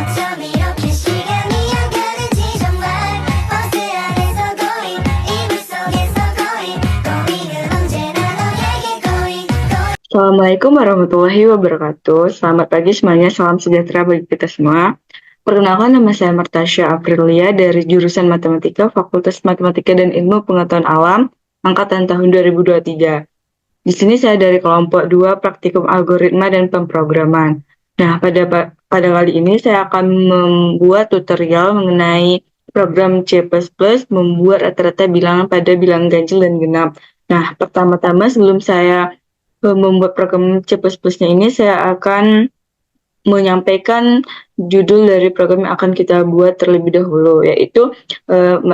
어쩜 이렇게 시간이 안 가는지 정말 버스 안에서 고인 이불 속에서 고인 고인은 언제나 너에게 고인 Assalamualaikum warahmatullahi wabarakatuh. Selamat pagi semuanya, salam sejahtera bagi kita semua. Perkenalkan, nama saya Martasya Aprilia dari jurusan Matematika, Fakultas Matematika dan Ilmu Pengetahuan Alam, angkatan tahun 2023. Di sini saya dari kelompok 2 Praktikum Algoritma dan Pemrograman. Nah, pada kali ini saya akan membuat tutorial mengenai program C++ membuat rata-rata bilangan pada bilangan ganjil dan genap. Nah, pertama-tama sebelum saya membuat program C++-nya ini, saya akan menyampaikan judul dari program yang akan kita buat terlebih dahulu, yaitu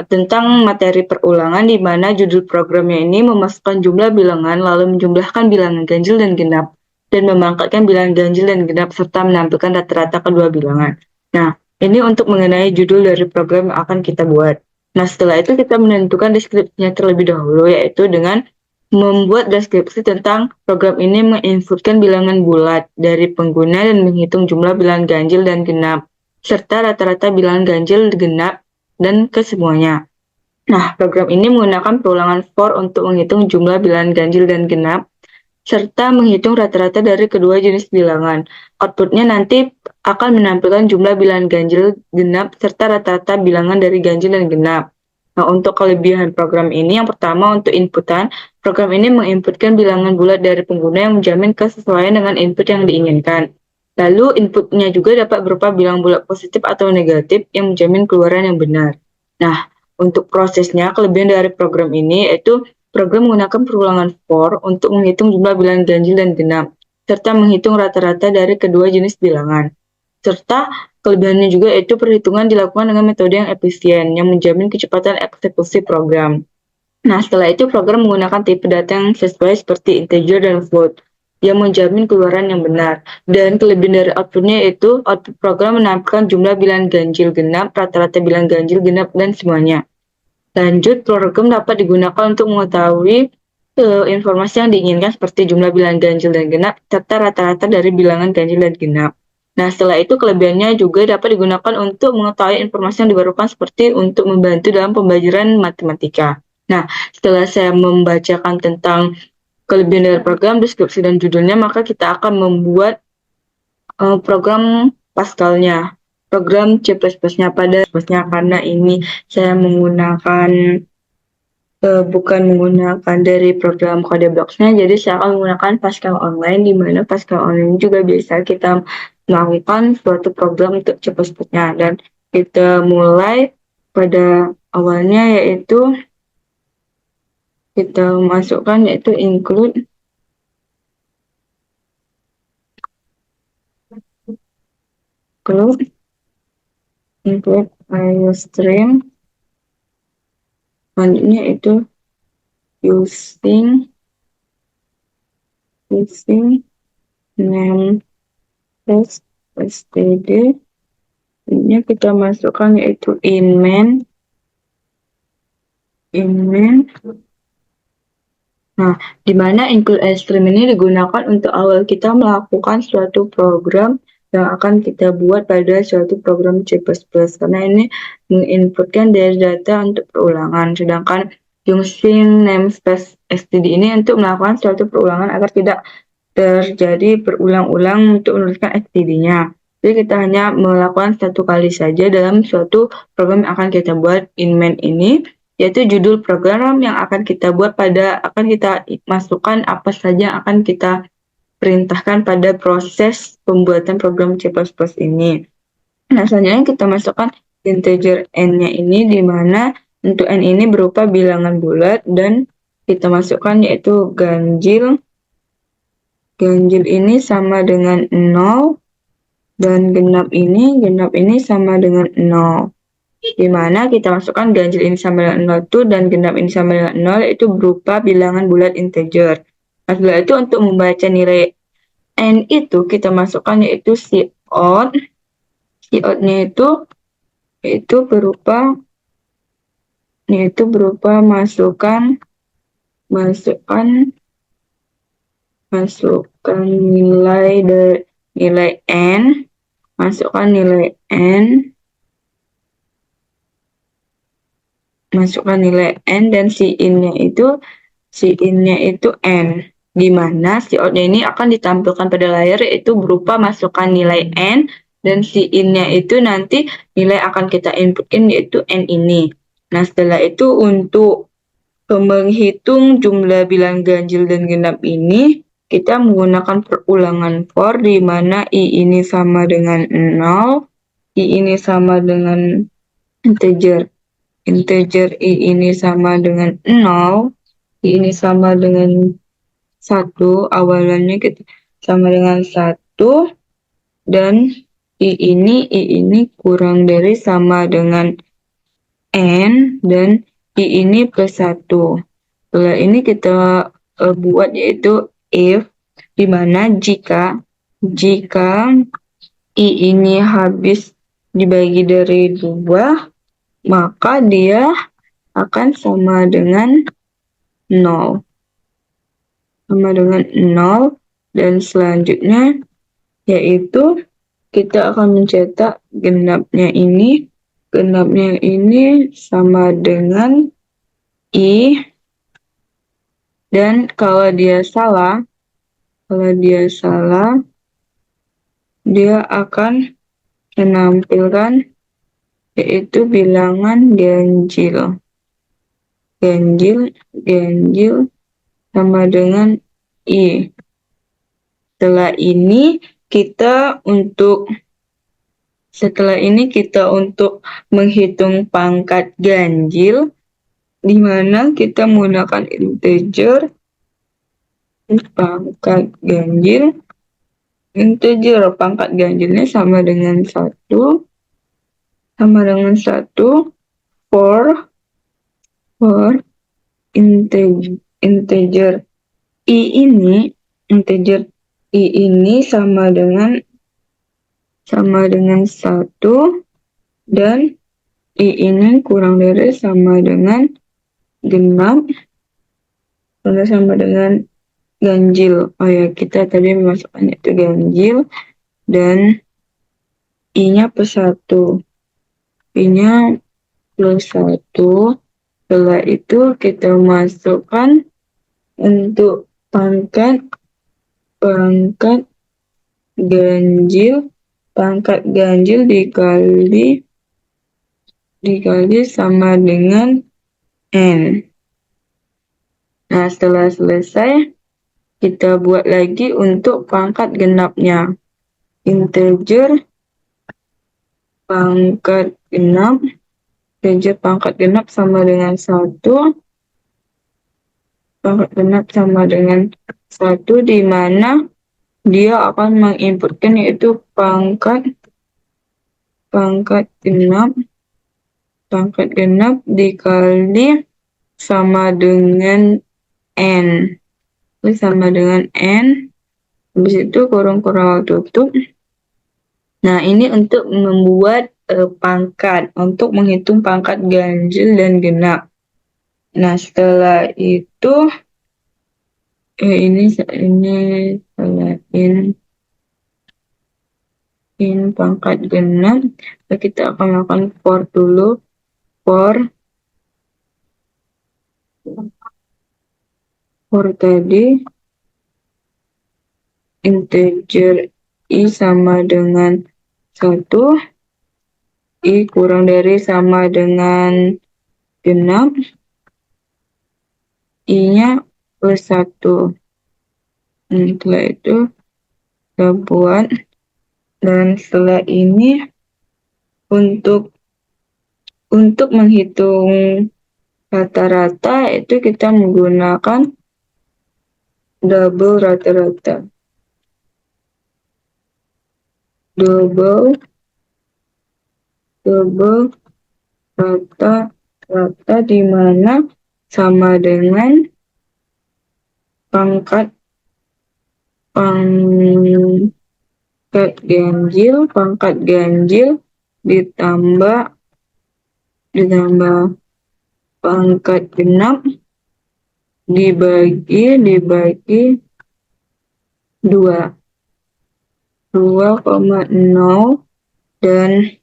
tentang materi perulangan, di mana judul programnya ini memasukkan jumlah bilangan, lalu menjumlahkan bilangan ganjil dan genap, dan memangkatkan bilangan ganjil dan genap, serta menampilkan rata-rata kedua bilangan. Nah, ini untuk mengenai judul dari program yang akan kita buat. Nah, setelah itu kita menentukan deskripsinya terlebih dahulu, yaitu dengan membuat deskripsi tentang program ini menginputkan bilangan bulat dari pengguna dan menghitung jumlah bilangan ganjil dan genap, serta rata-rata bilangan ganjil, genap, dan kesemuanya. Nah, program ini menggunakan perulangan for untuk menghitung jumlah bilangan ganjil dan genap, serta menghitung rata-rata dari kedua jenis bilangan. Outputnya nanti akan menampilkan jumlah bilangan ganjil, genap, serta rata-rata bilangan dari ganjil dan genap. Nah, untuk kelebihan program ini, yang pertama untuk inputan, program ini menginputkan bilangan bulat dari pengguna yang menjamin kesesuaian dengan input yang diinginkan. Lalu inputnya juga dapat berupa bilangan bulat positif atau negatif yang menjamin keluaran yang benar. Nah, untuk prosesnya, kelebihan dari program ini yaitu program menggunakan perulangan for untuk menghitung jumlah bilangan ganjil dan genap, serta menghitung rata-rata dari kedua jenis bilangan. Serta kelebihannya juga yaitu perhitungan dilakukan dengan metode yang efisien, yang menjamin kecepatan eksekusi program. Nah, setelah itu program menggunakan tipe data yang sesuai seperti integer dan float, yang menjamin keluaran yang benar. Dan kelebihan dari outputnya yaitu output program menampilkan jumlah bilangan ganjil genap, rata-rata bilangan ganjil genap, dan semuanya. Lanjut, program dapat digunakan untuk mengetahui informasi yang diinginkan seperti jumlah bilangan ganjil dan genap, serta rata-rata dari bilangan ganjil dan genap. Nah, setelah itu kelebihannya juga dapat digunakan untuk mengetahui informasi yang diperlukan seperti untuk membantu dalam pembelajaran matematika. Nah, setelah saya membacakan tentang kelebihan dari program, deskripsi, dan judulnya, maka kita akan membuat program Pascal-nya, program C++-nya pada C++-nya, karena ini saya menggunakan bukan menggunakan dari program CodeBlocks-nya, jadi saya akan menggunakan Pascal Online, di mana Pascal Online juga bisa kita melakukan suatu program untuk C++-nya. Dan kita mulai pada awalnya, yaitu kita masukkan yaitu include IOStream. Selanjutnya itu using name std. Ini kita masukkan yaitu in main. Nah, di mana include IOStream ini digunakan untuk awal kita melakukan suatu program yang akan kita buat pada suatu program C++, karena ini menginputkan dari data untuk perulangan, sedangkan using namespace std ini untuk melakukan suatu perulangan agar tidak terjadi berulang-ulang untuk menuliskan std-nya. Jadi kita hanya melakukan satu kali saja dalam suatu program yang akan kita buat in main ini, yaitu judul program yang akan kita buat akan kita masukkan apa saja yang akan kita perintahkan pada proses pembuatan program C++ ini. Nah, selanjutnya kita masukkan integer n-nya ini, di mana untuk n ini berupa bilangan bulat, dan kita masukkan yaitu ganjil ini sama dengan 0, dan genap ini sama dengan 0. Di mana kita masukkan ganjil ini sama dengan 0 dan genap ini sama dengan 0, yaitu berupa bilangan bulat integer. Nah, setelah itu untuk membaca nilai n itu kita masukkan yaitu cout. Cout-nya itu berupa masukkan nilai n masukkan nilai N, dan si in-nya itu N, di mana si out-nya ini akan ditampilkan pada layar yaitu berupa masukkan nilai N, dan si in-nya itu nanti nilai akan kita inputin yaitu N ini. Nah, setelah itu untuk menghitung jumlah bilang ganjil dan genap ini, kita menggunakan perulangan for, di mana I ini sama dengan 0, I ini sama dengan integer I ini sama dengan 0, I ini sama dengan 1, awalannya kita sama dengan 1, dan I ini kurang dari sama dengan N, dan I ini plus 1. Setelah ini kita buat yaitu if, di mana jika I ini habis dibagi dari 2, maka dia akan sama dengan 0. Dan selanjutnya yaitu kita akan mencetak genapnya ini sama dengan I, dan kalau dia salah dia akan menampilkan yaitu bilangan ganjil sama dengan I. Setelah ini kita untuk menghitung pangkat ganjil, di mana kita menggunakan integer pangkat ganjilnya sama dengan 1 for integer I ini sama dengan 1, dan I ini kurang dari sama dengan genap, sama dengan ganjil. Oh ya, kita tadi memasukkan itu ganjil, dan I-nya plus 1. I-nya plus 1. Setelah itu kita masukkan untuk pangkat ganjil dikali sama dengan N. Nah, setelah selesai, kita buat lagi untuk pangkat genapnya. Integer pangkat genap sama dengan 1. Di mana dia akan menginputkan yaitu pangkat genap dikali sama dengan N. Habis itu kurung tutup. Nah, ini untuk membuat untuk menghitung pangkat ganjil dan genap. Nah, setelah itu in pangkat genap, kita akan melakukan for dulu. For tadi integer I sama dengan 1, I kurang dari sama dengan genap, I-nya plus 1. Setelah itu kita buat, dan setelah ini untuk menghitung rata-rata itu kita menggunakan double rata-rata. Double rata-rata, di mana sama dengan pangkat ganjil ditambah pangkat genap dibagi 2,0 dan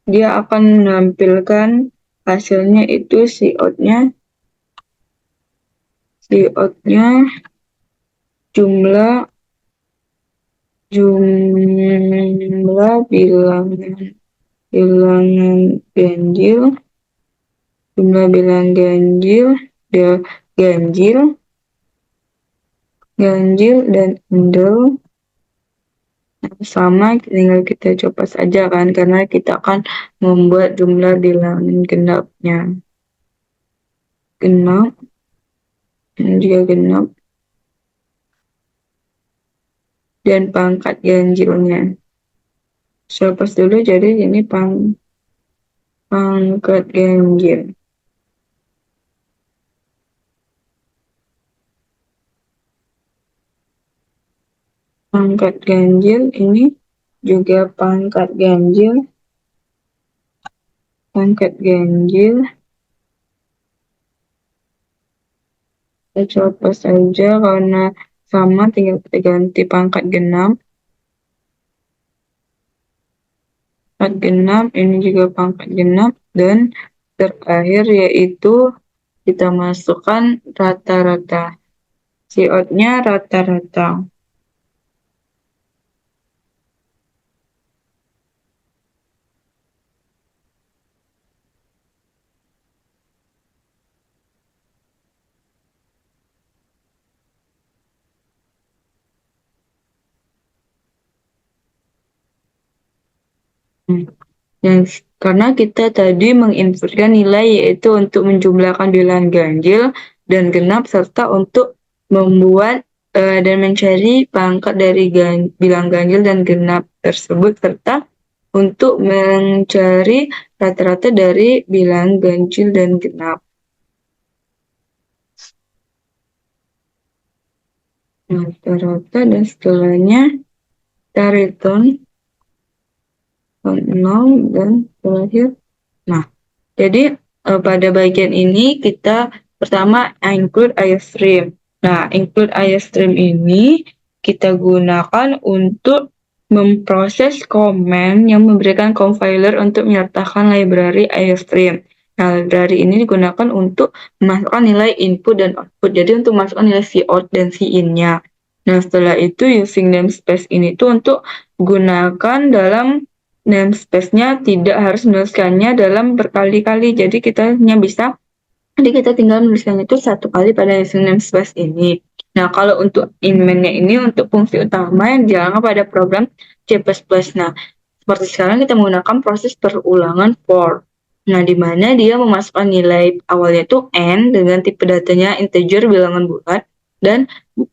dia akan menampilkan hasilnya itu COD-nya jumlah bilangan ganjil, jumlah bilangan ganjil, ganjil dan endel. Sama, tinggal kita coba saja kan, karena kita akan membuat jumlah bilangan genapnya. Genap, ini juga genap, dan pangkat ganjilnya. Saya hapus dulu, jadi ini pangkat ganjil. Pangkat ganjil ini juga pangkat ganjil. Kita coba saja karena sama, tinggal kita ganti pangkat genap. Pangkat genap, ini juga pangkat genap, dan terakhir yaitu kita masukkan rata-rata. COD-nya rata-rata. Dan karena kita tadi menginputkan nilai yaitu untuk menjumlahkan bilangan ganjil dan genap, serta untuk membuat dan mencari pangkat dari bilangan ganjil dan genap tersebut, serta untuk mencari rata-rata dari bilangan ganjil dan genap. Rata-rata, dan setelahnya kita return 0 dan terakhir. Nah, jadi pada bagian ini kita pertama include IOStream. Nah, include IOStream ini kita gunakan untuk memproses komen yang memberikan compiler untuk menyertakan library IOStream. Nah, library ini digunakan untuk memasukkan nilai input dan output. Jadi untuk memasukkan nilai cout dan in-nya. Nah, setelah itu using namespace ini tuh untuk gunakan dalam namespace-nya, tidak harus menuliskannya dalam berkali-kali. Jadi kita tinggal menuliskannya itu satu kali pada using namespace ini. Nah, kalau untuk in-main-nya ini untuk fungsi utama yang dijalankan pada program C++. Nah, seperti sekarang kita menggunakan proses perulangan for. Nah, di mana dia memasukkan nilai awalnya itu n dengan tipe datanya integer bilangan bulat, dan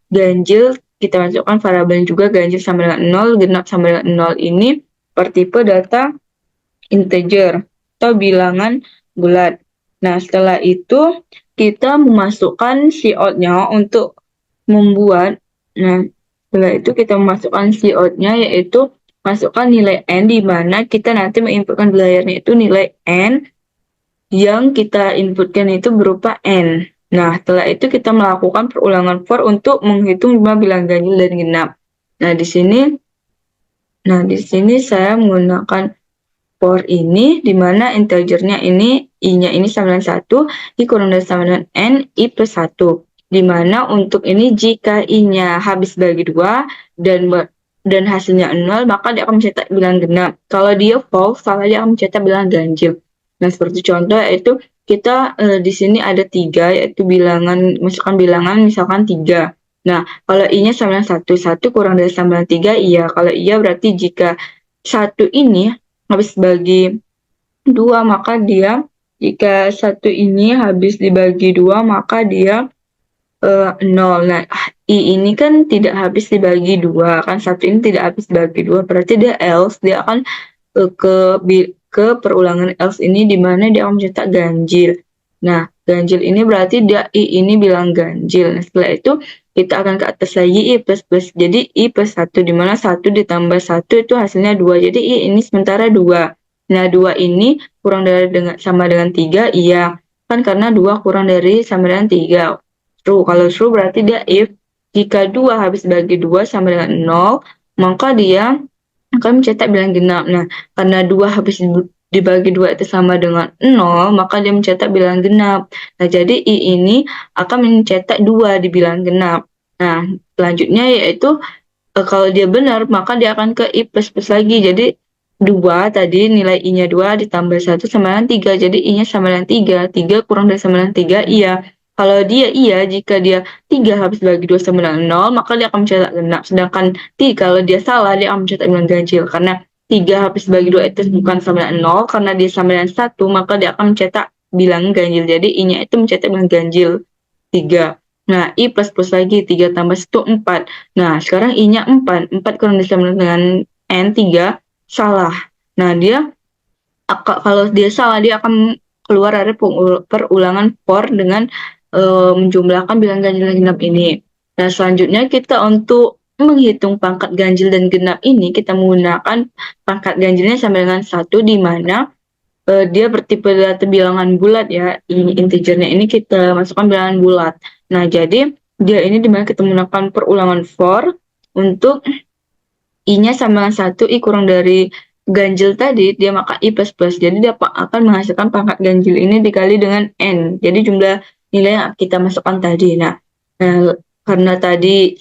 ganjil kita masukkan variabel juga, ganjil sama dengan 0, genap sama dengan 0 ini bertipe data integer atau bilangan bulat. Nah, setelah itu kita memasukkan cout-nya untuk membuat. Nah, setelah itu kita memasukkan cout-nya yaitu masukkan nilai n, di mana kita nanti menginputkan layarnya itu nilai n yang kita inputkan itu berupa n. Nah, setelah itu kita melakukan perulangan for untuk menghitung jumlah bilangan ganjil dan genap. Nah, di sini saya menggunakan for ini, di mana integernya ini, i-nya ini sama dengan 1, i kurang dari sama dengan n, i plus 1. Di mana untuk ini jika i-nya habis bagi 2 dan hasilnya 0, maka dia akan mencetak bilangan genap. Kalau dia false, maka dia akan mencetak bilangan ganjil. Nah, seperti contoh yaitu kita di sini ada 3, yaitu masukkan bilangan misalkan 3. Nah, kalau i-nya sama dengan 1, 1 kurang dari sama dengan 3, iya. Kalau iya berarti jika 1 ini habis bagi 2, maka dia, jika 1 ini habis dibagi 2, maka dia 0. Nah, i ini kan tidak habis dibagi 2, kan 1 ini tidak habis dibagi 2, berarti dia else, dia akan ke perulangan else ini, di mana dia akan mencetak ganjil. Nah, ganjil ini berarti dia i ini bilang ganjil. Nah, setelah itu kita akan ke atas lagi i plus plus. Jadi i plus 1, di mana 1 ditambah 1 itu hasilnya 2. Jadi i ini sementara 2. Nah, 2 ini kurang dari sama dengan 3, iya. Kan karena 2 kurang dari sama dengan 3. True. Kalau true berarti dia if jika 2 habis bagi 2 sama dengan 0, maka dia akan mencetak bilangan genap. Nah, karena 2 habis dibagi 2 itu sama dengan 0, maka dia mencetak bilangan genap. Nah, jadi I ini akan mencetak 2 di bilangan genap. Nah, selanjutnya yaitu kalau dia benar, maka dia akan ke I plus plus lagi. Jadi 2 tadi nilai I-nya 2 ditambah 1 sama dengan 3. Jadi I-nya sama dengan 3. 3 kurang dari sama dengan 3, iya. Kalau dia iya, jika dia 3 habis bagi 2 sama dengan 0, maka dia akan mencetak genap. Sedangkan kalau dia salah, dia akan mencetak bilangan ganjil. Karena 3 habis bagi 2 itu bukan sama dengan 0, karena dia sama dengan 1, maka dia akan mencetak bilangan ganjil. Jadi I-nya itu mencetak bilangan ganjil 3. Nah, I plus plus lagi, 3 tambah 1, 4. Nah, sekarang I-nya 4. 4 kurang dari sama dengan N, 3. Salah. Nah, kalau dia salah, dia akan keluar dari perulangan for dengan menjumlahkan bilangan ganjil dan genap ini. Nah, selanjutnya kita untuk menghitung pangkat ganjil dan genap ini, kita menggunakan pangkat ganjilnya sama dengan 1, di mana dia bertipe data bilangan bulat ya. Ini integernya ini kita masukkan bilangan bulat. Nah, jadi dia ini dimana kita menggunakan perulangan for untuk I-nya sama dengan 1, I kurang dari ganjil tadi, dia maka I plus plus. Jadi dia akan menghasilkan pangkat ganjil ini dikali dengan N. Jadi jumlah nilai yang kita masukkan tadi. Nah, karena tadi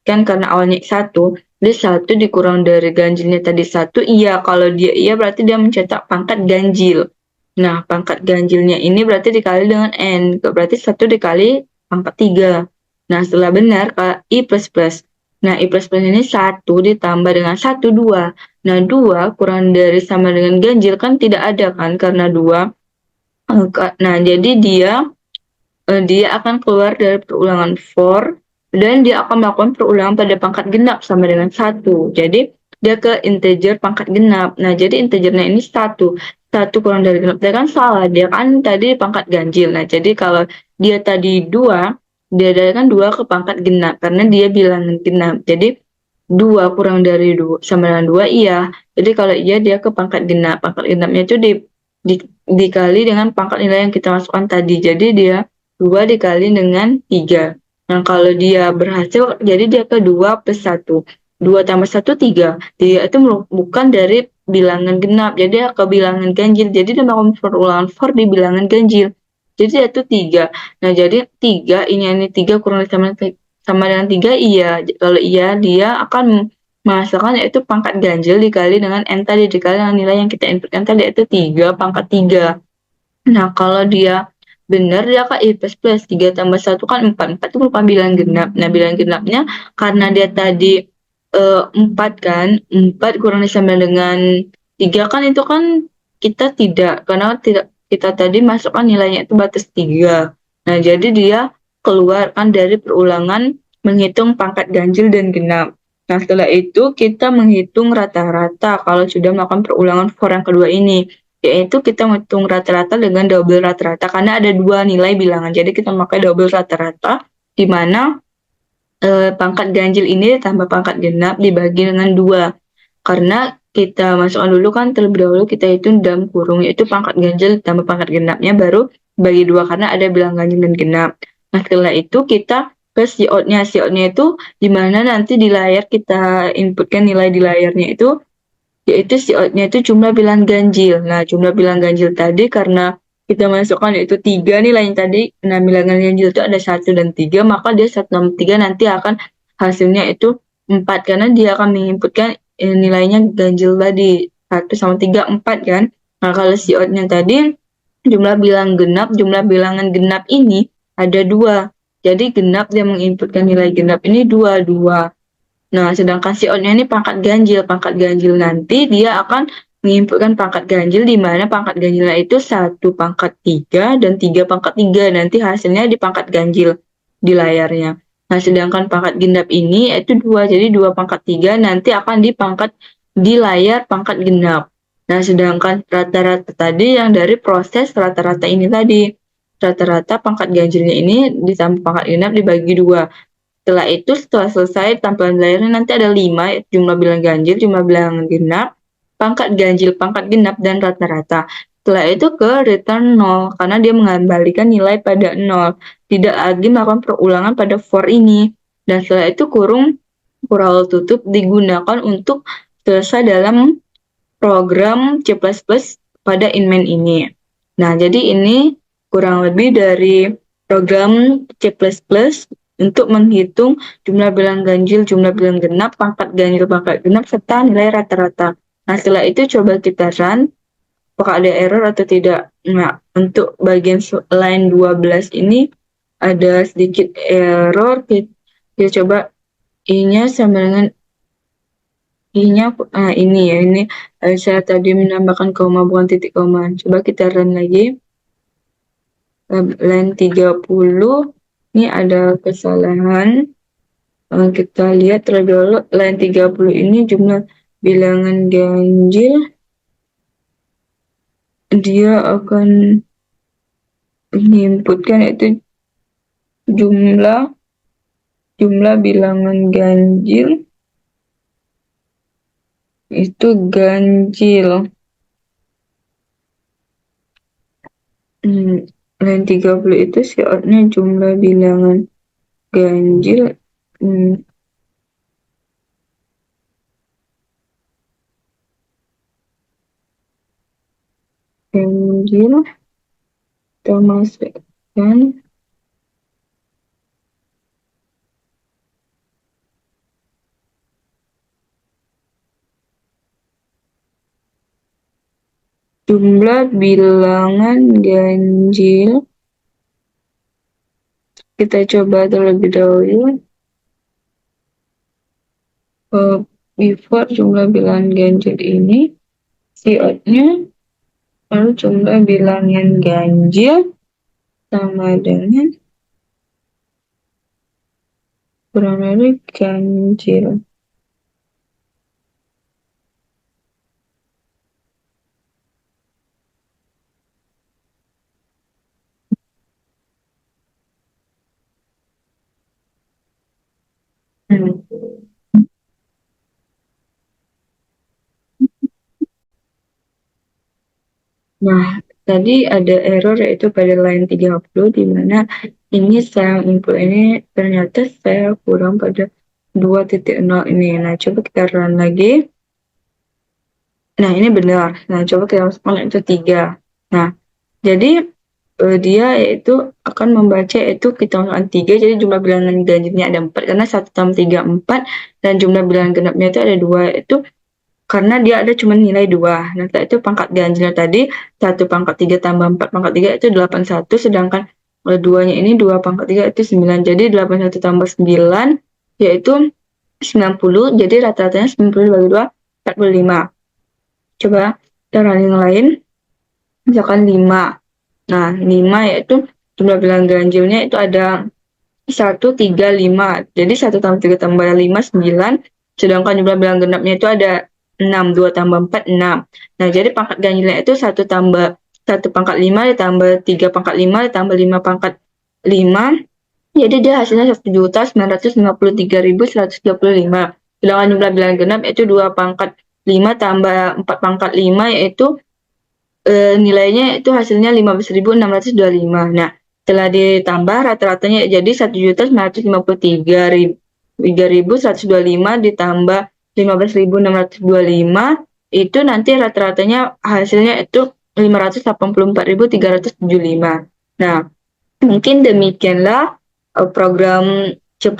karena awalnya 1, jadi 1 dikurang dari ganjilnya tadi 1, iya. Kalau dia iya berarti dia mencetak pangkat ganjil. Nah, pangkat ganjilnya ini berarti dikali dengan N. Berarti 1 dikali pangkat 3. Nah, setelah benar, I plus plus. Nah, I plus plus ini 1 ditambah dengan 1, 2. Nah, 2 kurang dari sama dengan ganjil kan tidak ada kan, karena 2. Nah, jadi dia akan keluar dari perulangan for, dan dia akan melakukan perulangan pada pangkat genap sama dengan 1. Jadi, dia ke integer pangkat genap. Nah, jadi integernya ini 1. 1 kurang dari genap. Dia kan salah. Dia kan tadi pangkat ganjil. Nah, jadi kalau dia tadi 2, dia kan 2 ke pangkat genap, karena dia bilangan genap. Jadi, 2 kurang dari 2 sama dengan 2, iya. Jadi kalau iya, dia ke pangkat genap. Pangkat genapnya itu dikali dengan pangkat nilai yang kita masukkan tadi. Jadi dia 2 dikali dengan 3. Nah, kalau dia berhasil, jadi dia ke 2 plus 1. 2 tambah 1, 3. Dia itu bukan dari bilangan genap, jadi dia ke bilangan ganjil. Jadi dia melakukan perulangan for di bilangan ganjil. Jadi itu 3. Nah, jadi 3, ini 3 kurang dari sama dengan 3, iya. Kalau iya, dia akan menghasilkan yaitu pangkat ganjil dikali dengan N tadi, dikali dengan nilai yang kita inputkan tadi, yaitu 3 pangkat 3. Nah, kalau dia benar, dia kan I plus plus. 3 tambah 1 kan 4. 4 itu merupakan bilangan genap. Nah, bilangan genapnya karena dia tadi 4 kan, 4 kurang dari sama dengan 3 kan, itu kan kita tidak, karena kita tadi masukkan nilainya itu batas 3. Nah, jadi dia keluarkan dari perulangan menghitung pangkat ganjil dan genap. Nah, setelah itu kita menghitung rata-rata kalau sudah melakukan perulangan for yang kedua ini, yaitu kita menghitung rata-rata dengan double rata-rata, karena ada 2 nilai bilangan. Jadi kita pakai double rata-rata, di mana pangkat ganjil ini ditambah pangkat genap dibagi dengan 2. Karena kita masukkan dulu kan, terlebih dahulu kita hitung dalam kurung, yaitu pangkat ganjil ditambah pangkat genapnya, baru bagi 2 karena ada bilangan ganjil dan genap. Nah, setelah itu kita ke cout-nya. Cout-nya itu di mana nanti di layar kita inputkan nilai di layarnya itu, yaitu cout-nya itu jumlah bilangan ganjil. Nah, jumlah bilangan ganjil tadi karena kita masukkan yaitu 3 nilai yang tadi. Nah, bilangan ganjil itu ada 1 dan 3, maka dia 1 tambah 3 nanti akan hasilnya itu 4, karena dia akan menginputkan nilainya ganjil tadi 1 sama 3, 4 kan. Nah, kalau cout-nya tadi jumlah bilangan genap ini ada 2. Jadi genap dia menginputkan nilai genap ini 2. Nah, sedangkan cout-nya ini pangkat ganjil. Pangkat ganjil nanti dia akan menginputkan pangkat ganjil, di mana pangkat ganjilnya itu 1 pangkat 3 dan 3 pangkat 3. Nanti hasilnya di pangkat ganjil di layarnya. Nah, sedangkan pangkat genap ini yaitu 2. Jadi 2 pangkat 3 nanti akan di layar pangkat genap. Nah, sedangkan rata-rata tadi yang dari proses rata-rata ini tadi. Rata-rata pangkat ganjilnya ini ditambah pangkat genap dibagi 2. Setelah selesai tampilan layarnya nanti ada 5, jumlah bilangan ganjil, jumlah bilangan genap, pangkat ganjil, pangkat genap, dan rata-rata. Setelah itu ke return 0, karena dia mengembalikan nilai pada 0. Tidak lagi melakukan perulangan pada for ini. Dan setelah itu kurung tutup digunakan untuk selesai dalam program C++ pada Inmen ini. Nah, jadi ini kurang lebih dari program C++ untuk menghitung jumlah bilang ganjil, jumlah bilang genap, pangkat ganjil, pangkat genap, serta nilai rata-rata. Nah, setelah itu coba kita run, apakah ada error atau tidak. Nah, untuk bagian line 12 ini ada sedikit error. Kita coba I-nya sama dengan I-nya ini ya, ini saya tadi menambahkan koma bukan titik koma. Coba kita run lagi. Line 30, ini ada kesalahan. Kita lihat terlebih dahulu, line 30 ini jumlah bilangan ganjil. Dia akan menginputkan itu jumlah bilangan ganjil. Itu ganjil. Line 30 itu syaratnya jumlah bilangan ganjil. Ganjil kita masukkan jumlah bilangan ganjil. Kita coba terlebih dahulu. Before jumlah bilangan ganjil ini, count-nya, lalu jumlah bilangan ganjil sama dengan kurang lebih ganjil. Nah, tadi ada error yaitu pada line 30 di mana ini saya input ini ternyata saya kurang pada 2.0 ini. Nah, coba kita run lagi. Nah, ini benar. Nah, coba kita masukkan itu 3. Nah, jadi dia yaitu akan membaca itu kita masukkan 3, jadi jumlah bilangan ganjilnya ada 4 karena 1 tambah 3 4, dan jumlah bilangan genapnya itu ada 2, itu karena dia ada cuma nilai 2. Nah, setelah itu pangkat ganjilnya tadi 1 pangkat 3 tambah 4 pangkat 3 itu 81, sedangkan 2-nya ini 2 pangkat 3 itu 9. Jadi 81 tambah 9 yaitu 90, jadi rata-ratanya 90 bagi 2 45. Coba cara yang lain, misalkan 5. Nah, 5 yaitu jumlah bilangan ganjilnya itu ada 1, 3, 5. Jadi 1 tambah 3 tambah 5, 9. Sedangkan jumlah bilangan genapnya itu ada 6. 2 tambah 4, 6. Nah, jadi pangkat ganjilnya itu 1 tambah 1 pangkat 5 ditambah 3 pangkat 5 ditambah 5 pangkat 5. Jadi dia hasilnya 1.953.135. Sedangkan jumlah bilangan genap itu 2 pangkat 5 tambah 4 pangkat 5 yaitu nilainya itu hasilnya 15.625. Nah, setelah ditambah rata-ratanya jadi 1.953.125 ditambah 15.625, itu nanti rata-ratanya hasilnya itu 584.375. Nah, mungkin demikianlah program C++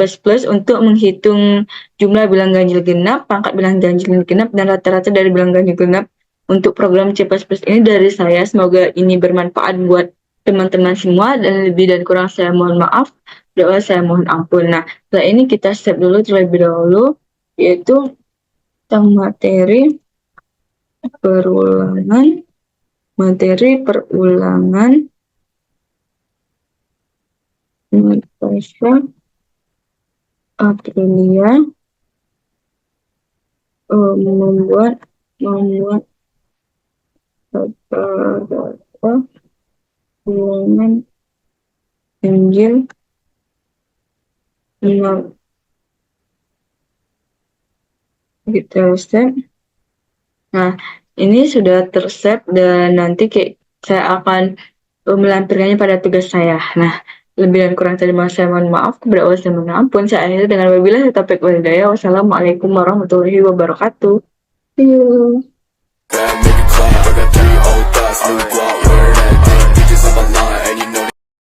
untuk menghitung jumlah bilang ganjil genap, pangkat bilang ganjil genap, dan rata-rata dari bilang ganjil genap untuk program C++ ini dari saya. Semoga ini bermanfaat buat teman-teman semua, dan lebih dan kurang saya mohon maaf, doa saya mohon ampun. Nah, setelah ini kita step dulu terlebih dahulu, yaitu tentang materi perulangan Natasha Aprilia membuat data bilangan ganjil kita set. Nah, ini sudah tersave dan nanti saya akan melampirkannya pada tugas saya. Nah, lebih dan kurang tadi saya mohon maaf, kepada Allah saya mohon ampun. Saya akhiri dengan wabillahi taufiq wal hidayah. Wassalamualaikum warahmatullahi wabarakatuh. See you.